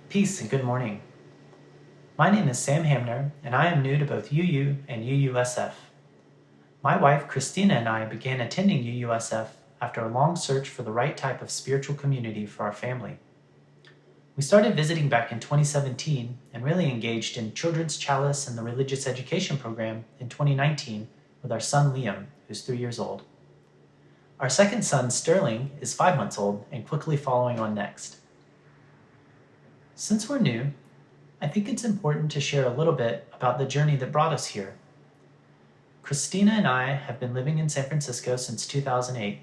Peace and good morning. My name is Sam Hamner, and I am new to both UU and UUSF. My wife, Christina, and I began attending UUSF after a long search for the right type of spiritual community for our family. We started visiting back in 2017 and really engaged in Children's Chalice and the Religious Education program in 2019 with our son Liam, who's 3 years old. Our second son, Sterling, is 5 months old and quickly following on next. Since we're new, I think it's important to share a little bit about the journey that brought us here. Christina and I have been living in San Francisco since 2008.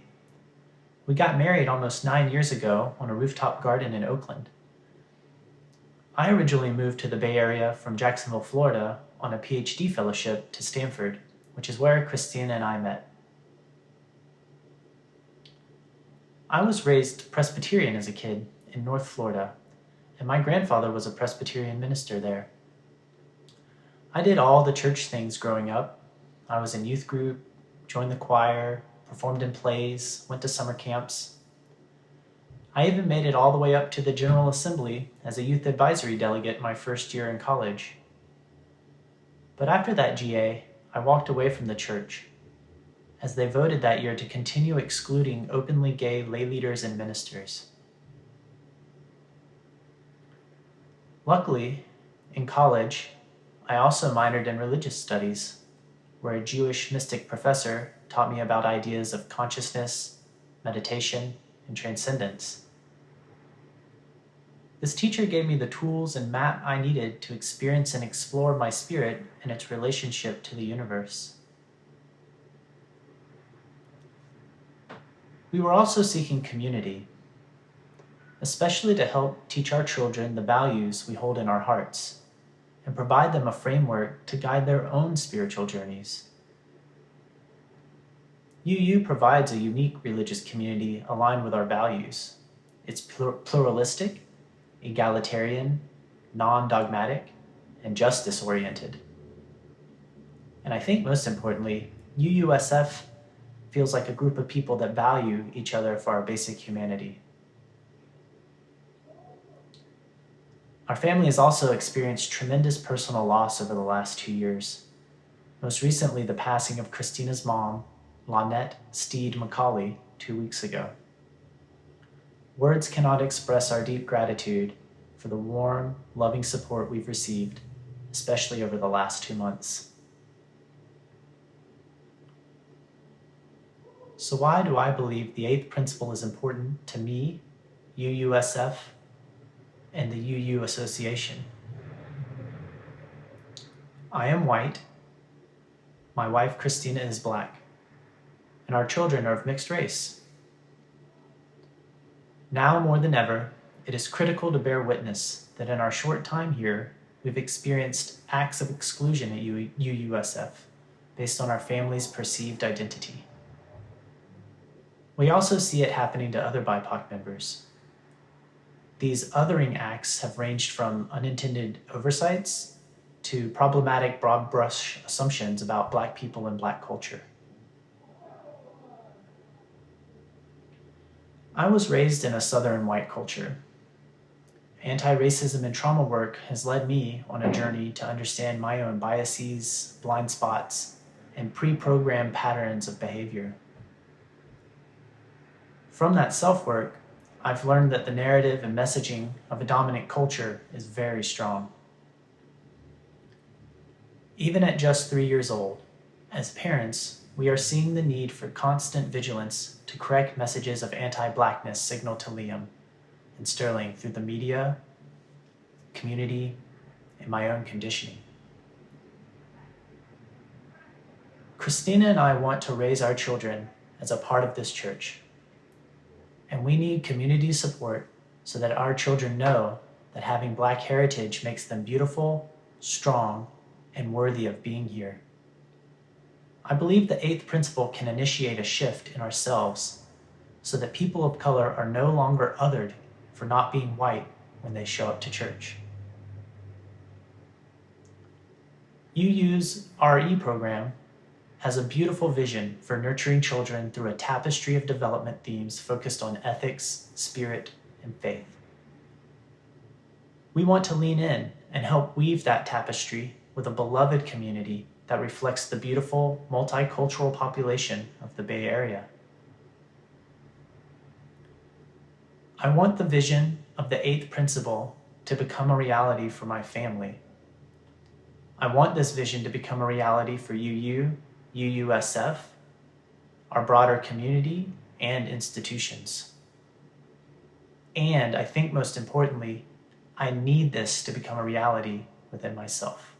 We got married almost 9 years ago on a rooftop garden in Oakland. I originally moved to the Bay Area from Jacksonville, Florida on a PhD fellowship to Stanford, which is where Christina and I met. I was raised Presbyterian as a kid in North Florida, and my grandfather was a Presbyterian minister there. I did all the church things growing up. I was in youth group, joined the choir, performed in plays, went to summer camps. I even made it all the way up to the General Assembly as a youth advisory delegate my first year in college. But after that GA, I walked away from the church, as they voted that year to continue excluding openly gay lay leaders and ministers. Luckily, in college, I also minored in religious studies, where a Jewish mystic professor taught me about ideas of consciousness, meditation, and transcendence. This teacher gave me the tools and map I needed to experience and explore my spirit and its relationship to the universe. We were also seeking community, especially to help teach our children the values we hold in our hearts and provide them a framework to guide their own spiritual journeys. UU provides a unique religious community aligned with our values. It's pluralistic, egalitarian, non-dogmatic, and justice-oriented. And I think most importantly, UUSF feels like a group of people that value each other for our basic humanity. Our family has also experienced tremendous personal loss over the last 2 years. Most recently, the passing of Christina's mom, Lynette Steed McCauley, 2 weeks ago. Words cannot express our deep gratitude for the warm, loving support we've received, especially over the last 2 months. So why do I believe the 8th principle is important to me, UUSF, and the UU Association? I am white, my wife Christina is black, and our children are of mixed race. Now more than ever, it is critical to bear witness that in our short time here, we've experienced acts of exclusion at UUSF based on our family's perceived identity. We also see it happening to other BIPOC members. These othering acts have ranged from unintended oversights to problematic broad brush assumptions about Black people and Black culture. I was raised in a Southern white culture. Anti-racism and trauma work has led me on a journey to understand my own biases, blind spots, and pre-programmed patterns of behavior. From that self-work, I've learned that the narrative and messaging of a dominant culture is very strong. Even at just 3 years old, as parents, we are seeing the need for constant vigilance to correct messages of anti-Blackness signaled to Liam and Sterling through the media, community, and my own conditioning. Christina and I want to raise our children as a part of this church. And we need community support so that our children know that having Black heritage makes them beautiful, strong, and worthy of being here. I believe the 8th principle can initiate a shift in ourselves so that people of color are no longer othered for not being white when they show up to church. UU's RE program has a beautiful vision for nurturing children through a tapestry of development themes focused on ethics, spirit, and faith. We want to lean in and help weave that tapestry with a beloved community that reflects the beautiful, multicultural population of the Bay Area. I want the vision of the 8th principle to become a reality for my family. I want this vision to become a reality for UU, UUSF, our broader community, and institutions. And I think most importantly, I need this to become a reality within myself.